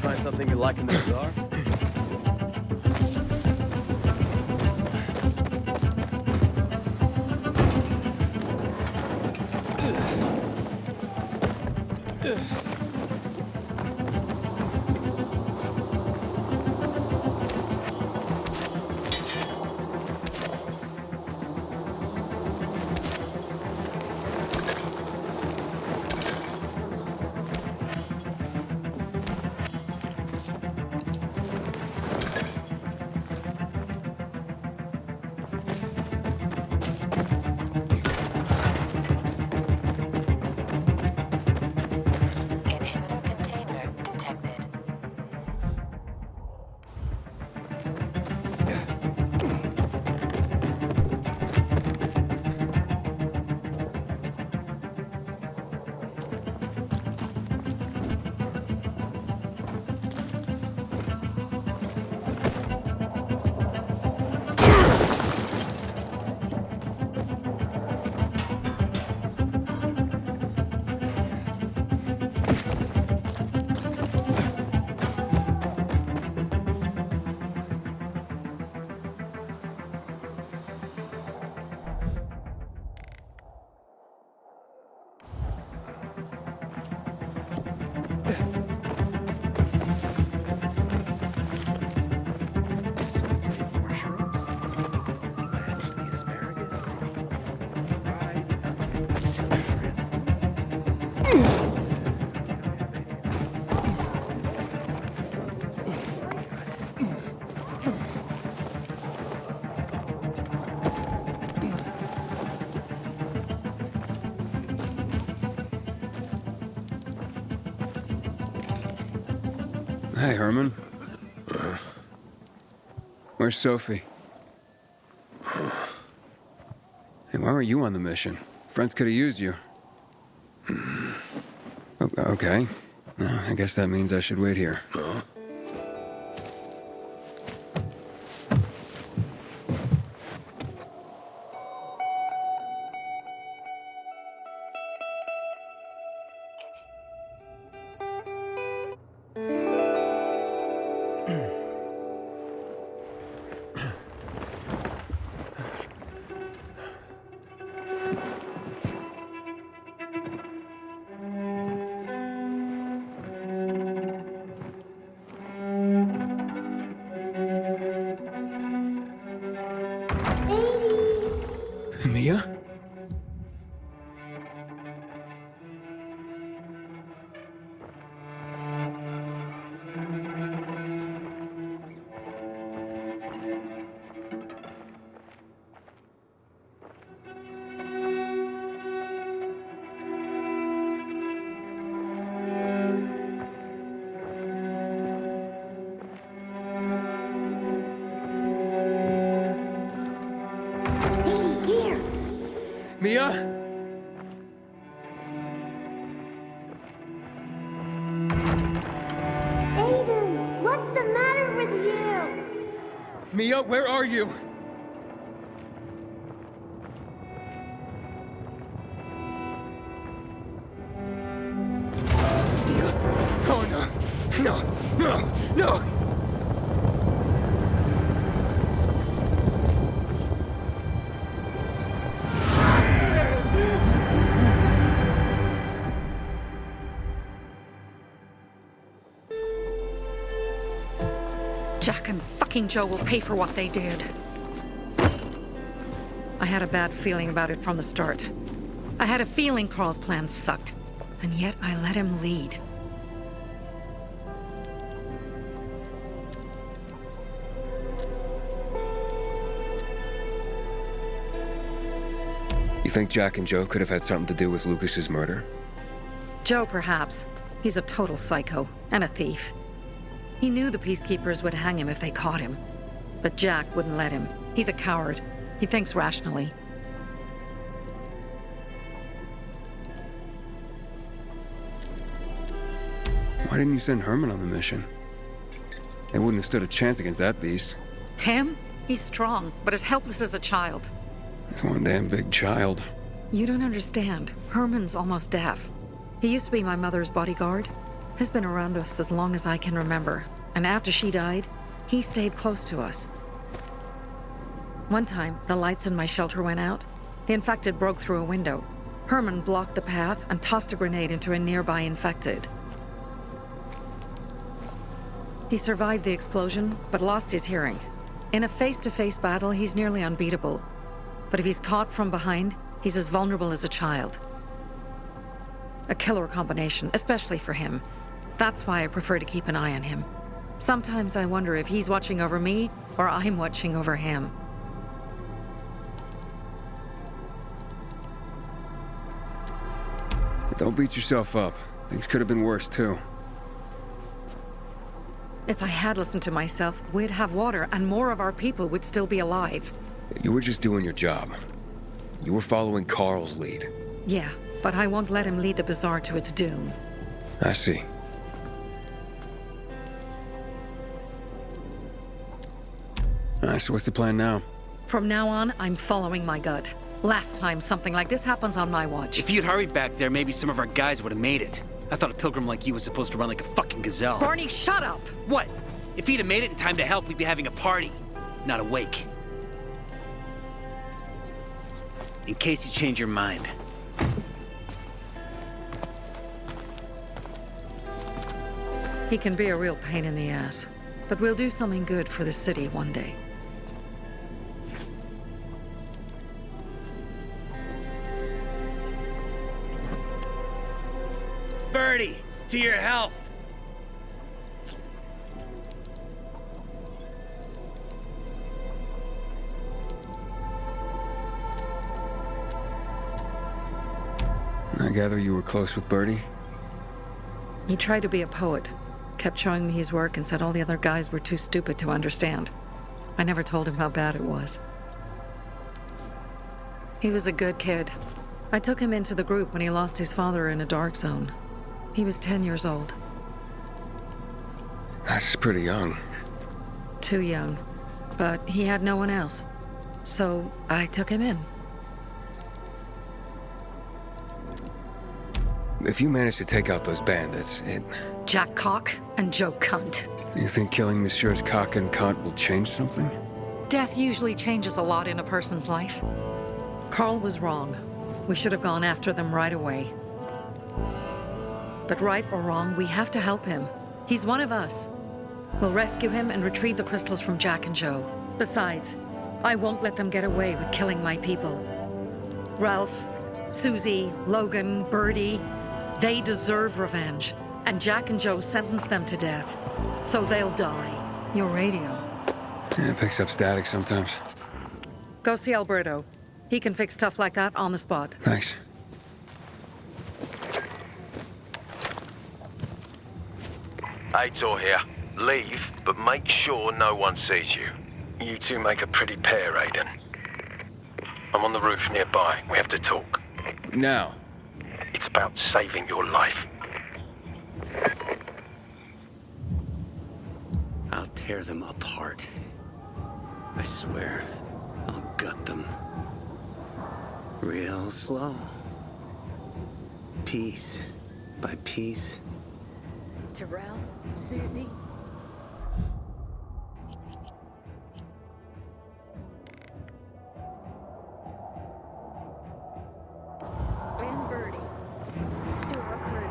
Find something you like in the bazaar? Inhibitor container detected. Hey, Herman. Where's Sophie? Hey, why were you on the mission? Friends could have used you. Okay. I guess that means I should wait here. Mia? Mia? Aiden, what's the matter with you? Mia, where are you? Mia? Oh, no. No! Jack and fucking Joe will pay for what they did. I had a bad feeling about it from the start. I had a feeling Carl's plan sucked, and yet I let him lead. You think Jack and Joe could have had something to do with Lucas's murder? Joe, perhaps. He's a total psycho and a thief. He knew the Peacekeepers would hang him if they caught him. But Jack wouldn't let him. He's a coward. He thinks rationally. Why didn't you send Herman on the mission? They wouldn't have stood a chance against that beast. Him? He's strong, but as helpless as a child. He's one damn big child. You don't understand. Herman's almost deaf. He used to be my mother's bodyguard. Has been around us as long as I can remember, and after she died, he stayed close to us. One time, the lights in my shelter went out. The infected broke through a window. Herman blocked the path and tossed a grenade into a nearby infected. He survived the explosion, but lost his hearing. In a face-to-face battle, he's nearly unbeatable. But if he's caught from behind, he's as vulnerable as a child. A killer combination, especially for him. That's why I prefer to keep an eye on him. Sometimes I wonder if he's watching over me, or I'm watching over him. Don't beat yourself up. Things could have been worse, too. If I had listened to myself, we'd have water and more of our people would still be alive. You were just doing your job. You were following Carl's lead. Yeah, but I won't let him lead the Bazaar to its doom. I see. Alright, so what's the plan now? From now on, I'm following my gut. Last time something like this happens on my watch. If you'd hurried back there, maybe some of our guys would have made it. I thought a pilgrim like you was supposed to run like a fucking gazelle. Barney, shut up! What? If he'd have made it in time to help, we'd be having a party, not a wake. In case you change your mind. He can be a real pain in the ass. But we'll do something good for the city one day. Birdie, to your health! I gather you were close with Birdie? He tried to be a poet, kept showing me his work and said all the other guys were too stupid to understand. I never told him how bad it was. He was a good kid. I took him into the group when he lost his father in a dark zone. He was 10 years old. That's pretty young. Too young. But he had no one else. So I took him in. If you manage to take out those bandits, Jack Cock and Joe Cunt. you think killing Messieurs Cock and Cunt will change something? Death usually changes a lot in a person's life. Carl was wrong. We should have gone after them right away. But right or wrong, we have to help him. He's one of us. We'll rescue him and retrieve the crystals from Jack and Joe. Besides, I won't let them get away with killing my people. Ralph, Susie, Logan, Birdie, they deserve revenge. And Jack and Joe sentenced them to death. So they'll die. Your radio. Yeah, it picks up static sometimes. Go see Alberto. He can fix stuff like that on the spot. Thanks. Aitor here. Leave, but make sure no one sees you. You two make a pretty pair, Aiden. I'm on the roof nearby. We have to talk. Now. It's about saving your life. I'll tear them apart. I swear, I'll gut them. Real slow. Piece by piece. To Ralph, Susie, and Birdie. To our crew.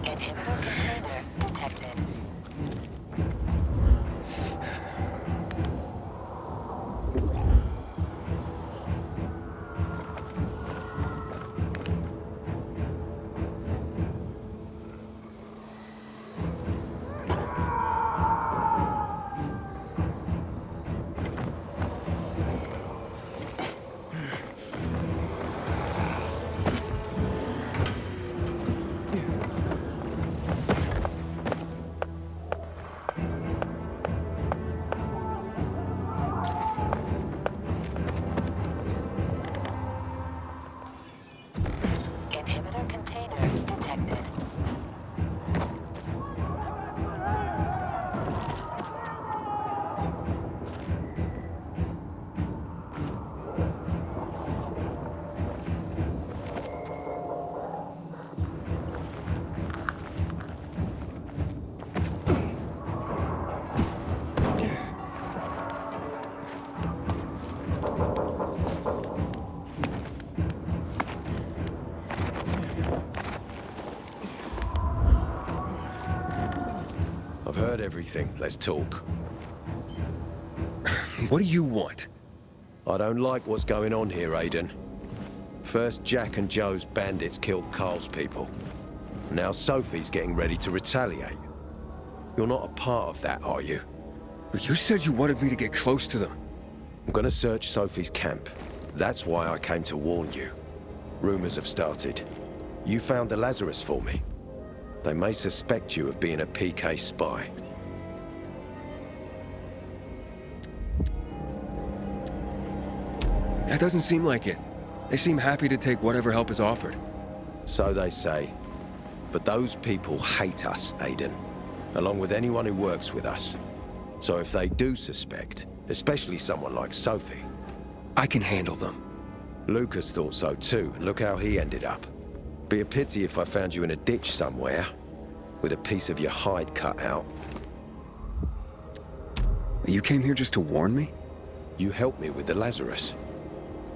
Inhibitor container detected. heard everything. Let's talk. What do you want? I don't like what's going on here, Aiden. First, Jack and Joe's bandits killed Carl's people. Now Sophie's getting ready to retaliate. You're not a part of that, are you? But you said you wanted me to get close to them. I'm gonna search Sophie's camp. That's why I came to warn you. Rumors have started. You found the Lazarus for me. They may suspect you of being a PK spy. That doesn't seem like it. They seem happy to take whatever help is offered. So they say. But those people hate us, Aiden. Along with anyone who works with us. So if they do suspect, especially someone like Sophie... I can handle them. Lucas thought so too, and look how he ended up. Be a pity if I found you in a ditch somewhere, with a piece of your hide cut out. You came here just to warn me? You helped me with the Lazarus.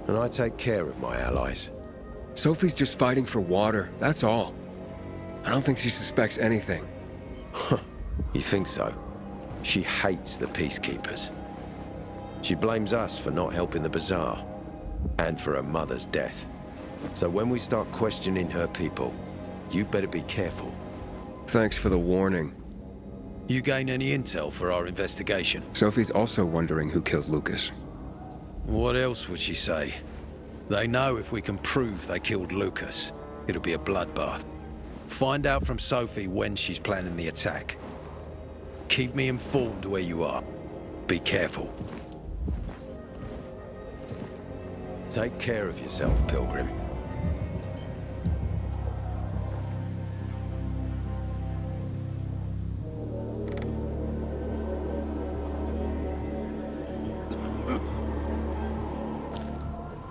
And I take care of my allies. Sophie's just fighting for water, that's all. I don't think she suspects anything. You think so? She hates the Peacekeepers. She blames us for not helping the Bazaar, and for her mother's death. So when we start questioning her people, you better be careful. Thanks for the warning. You gain any intel for our investigation? Sophie's also wondering who killed Lucas. What else would she say? They know if we can prove they killed Lucas, it'll be a bloodbath. Find out from Sophie when she's planning the attack. Keep me informed where you are. Be careful. Take care of yourself, Pilgrim.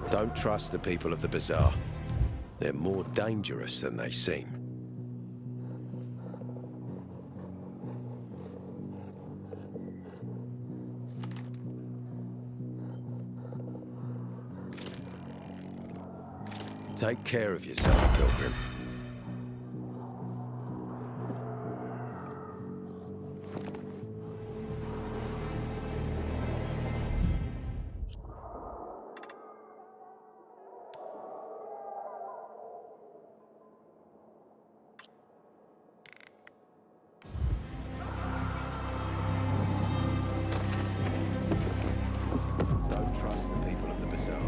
Don't trust the people of the Bazaar. They're more dangerous than they seem. Take care of yourself, Pilgrim. Don't trust the people of the Bazaar.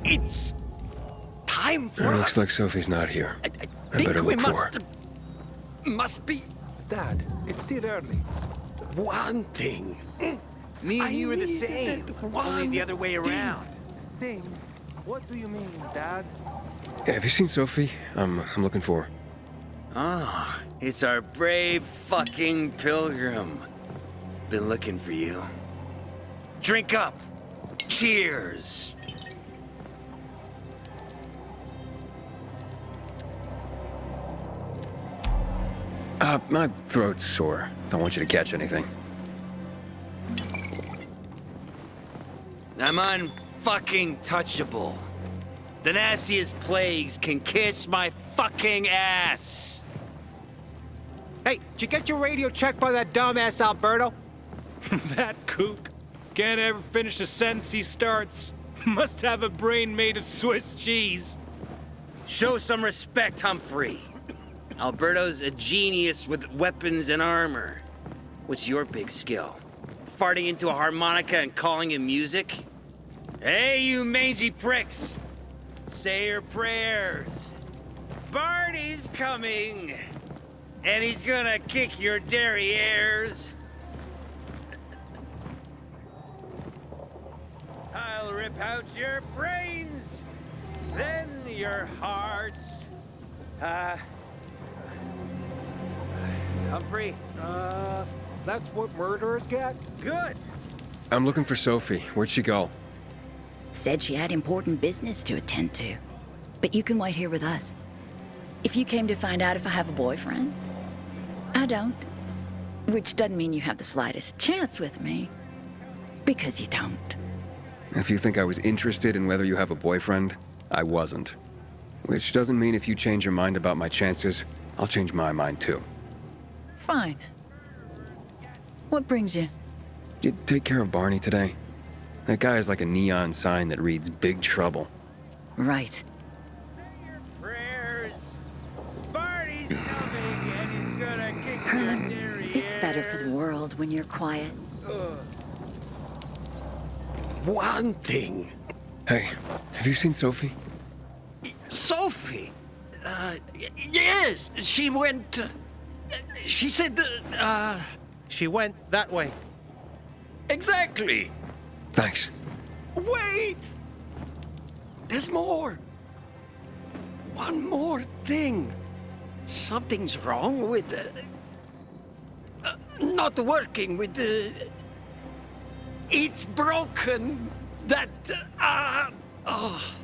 It's time for It us. looks like Sophie's not here. I I think better we look for her. must be Dad, it's still early. one thing. Me and you are the needed same, that only one the other way thing. around. Thing? What do you mean, Dad? Yeah, have you seen Sophie? I'm looking for her. Ah, it's our brave fucking Pilgrim. Been looking for you. Drink up. Cheers. My throat's sore. Don't want you to catch anything. I'm unfucking touchable. The nastiest plagues can kiss my fucking ass. Hey, did you get your radio checked by that dumbass Alberto? That kook can't ever finish a sentence he starts. Must have a brain made of Swiss cheese. Show some respect, Humphrey. Alberto's a genius with weapons and armor. What's your big skill? Farting into a harmonica and calling it music? Hey, you mangy pricks! Say your prayers. Barney's coming, and he's gonna kick your derrieres. I'll rip out your brains, then your hearts. Humphrey? That's what murderers get? Good. I'm looking for Sophie. Where'd she go? Said she had important business to attend to. But you can wait here with us. If you came to find out if I have a boyfriend, I don't. Which doesn't mean you have the slightest chance with me. Because you don't. If you think I was interested in whether you have a boyfriend, I wasn't. Which doesn't mean if you change your mind about my chances, I'll change my mind too. Fine. What brings you? You take care of Barney today? That guy is like a neon sign that reads Big Trouble. Right. Prayers. Barney's coming, and he's gonna kick your derrieres. It's better for the world when you're quiet. One thing. Hey, have you seen Sophie? Sophie? Yes, she went... she said that, She went that way. Exactly. Thanks. Wait! There's more. One more thing. Something's wrong with not working with the... It's broken. That, oh.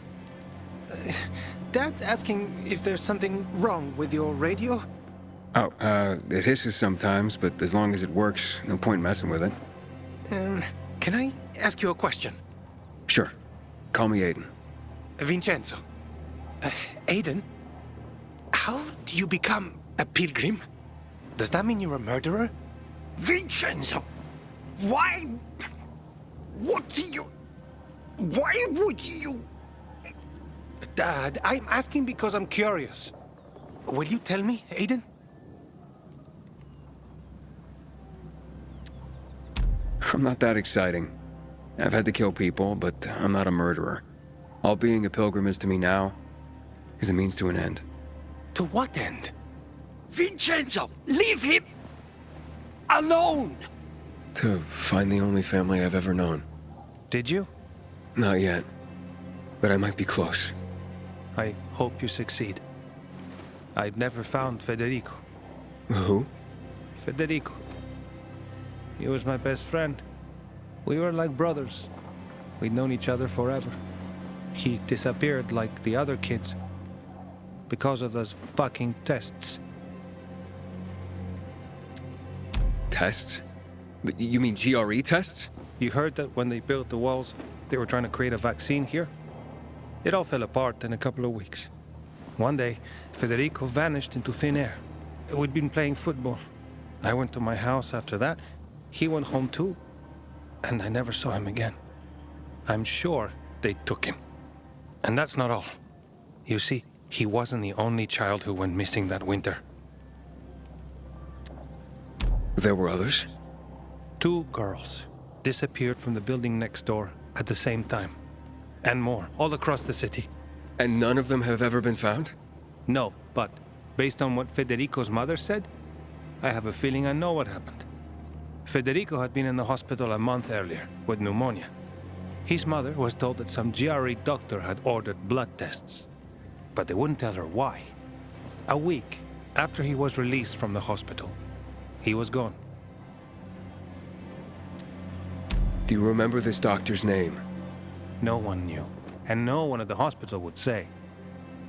Dad's asking if there's something wrong with your radio? Oh, it hisses sometimes, but as long as it works, no point messing with it. Can I ask you a question? Sure. Call me Aiden. Vincenzo. Aiden, how do you become a pilgrim? Does that mean you're a murderer? Vincenzo! Why? What do you... Why would you... Dad, I'm asking because I'm curious. Will you tell me, Aiden? I'm not that exciting. I've had to kill people, but I'm not a murderer. All being a pilgrim is to me now is a means to an end. To what end? Vincenzo, leave him alone! To find the only family I've ever known. Did you? Not yet, but I might be close. I hope you succeed. I've never found Federico. Who? Federico. He was my best friend. We were like brothers. We'd known each other forever. He disappeared like the other kids because of those fucking tests. Tests? You mean GRE tests? You heard that when they built the walls, they were trying to create a vaccine here? It all fell apart in a couple of weeks. One day, Federico vanished into thin air. We'd been playing football. I went to my house after that. He went home too. And I never saw him again. I'm sure they took him. And that's not all. You see, he wasn't the only child who went missing that winter. There were others? 2 girls disappeared from the building next door at the same time. And more, all across the city. And none of them have ever been found? No, but based on what Federico's mother said, I have a feeling I know what happened. Federico had been in the hospital a month earlier with pneumonia. His mother was told that some GRE doctor had ordered blood tests, but they wouldn't tell her why. A week after he was released from the hospital, he was gone. Do you remember this doctor's name? No one knew, and no one at the hospital would say.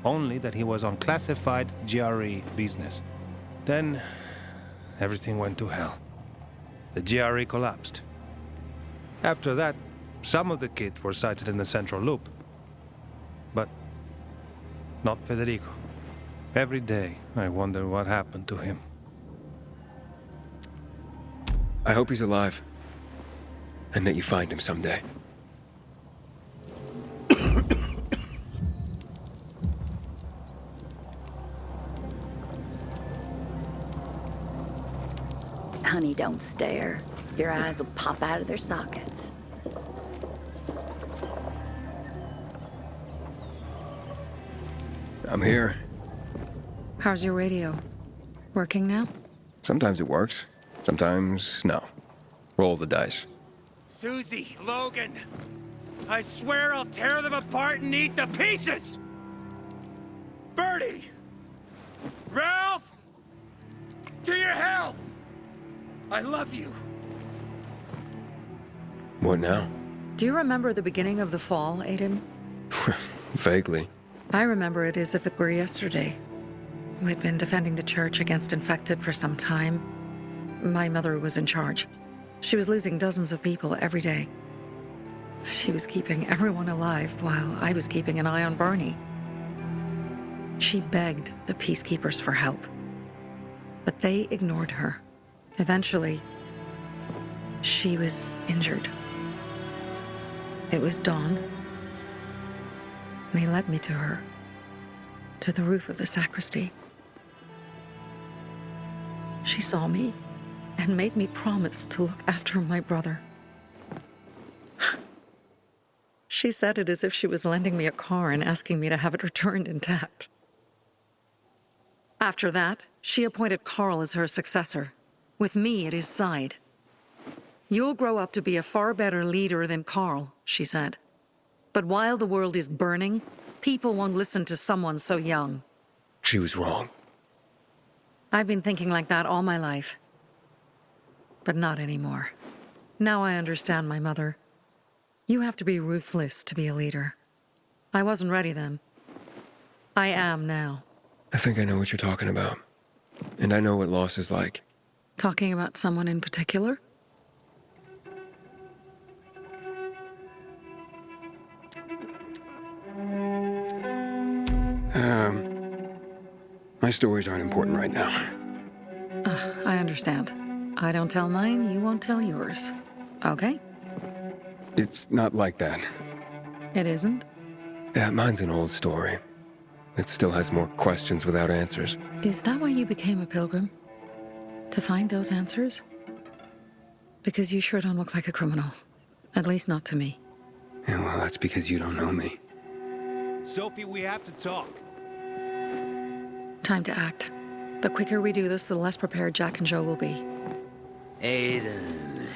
Only that he was on classified GRE business. Then, everything went to hell. The GRE collapsed. After that, some of the kids were sighted in the central loop. But not Federico. Every day, I wonder what happened to him. I hope he's alive. And that you find him someday. Honey, don't stare. Your eyes will pop out of their sockets. I'm here. How's your radio? Working now? Sometimes it works. Sometimes, no. Roll the dice. Susie, Logan, I swear I'll tear them apart and eat the pieces! Bertie! Ralph! To your health! I love you. What now? Do you remember the beginning of the fall, Aiden? Vaguely. I remember it as if it were yesterday. We'd been defending the church against infected for some time. My mother was in charge. She was losing dozens of people every day. She was keeping everyone alive while I was keeping an eye on Barney. She begged the peacekeepers for help, but they ignored her. Eventually, she was injured. It was dawn, and he led me to her, to the roof of the sacristy. She saw me and made me promise to look after my brother. She said it as if she was lending me a car and asking me to have it returned intact. After that, she appointed Carl as her successor, with me at his side. You'll grow up to be a far better leader than Carl, she said. But while the world is burning, people won't listen to someone so young. She was wrong. I've been thinking like that all my life. But not anymore. Now I understand my mother. You have to be ruthless to be a leader. I wasn't ready then. I am now. I think I know what you're talking about. And I know what loss is like. Talking about someone in particular? My stories aren't important right now. I understand. I don't tell mine, you won't tell yours. Okay? It's not like that. It isn't? Yeah, mine's an old story. It still has more questions without answers. Is that why you became a pilgrim? To find those answers? Because you sure don't look like a criminal. At least not to me. Yeah, well, that's because you don't know me. Sophie, we have to talk. Time to act. The quicker we do this, the less prepared Jack and Joe will be. Aiden.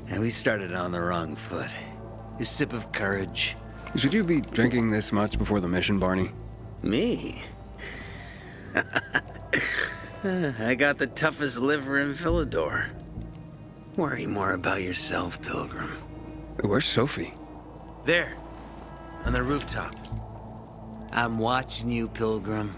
And we started on the wrong foot. A sip of courage. Should you be drinking this much before the mission, Barney? Me? I got the toughest liver in Philidor. Worry more about yourself, Pilgrim. Where's Sophie? There, on the rooftop. I'm watching you, Pilgrim.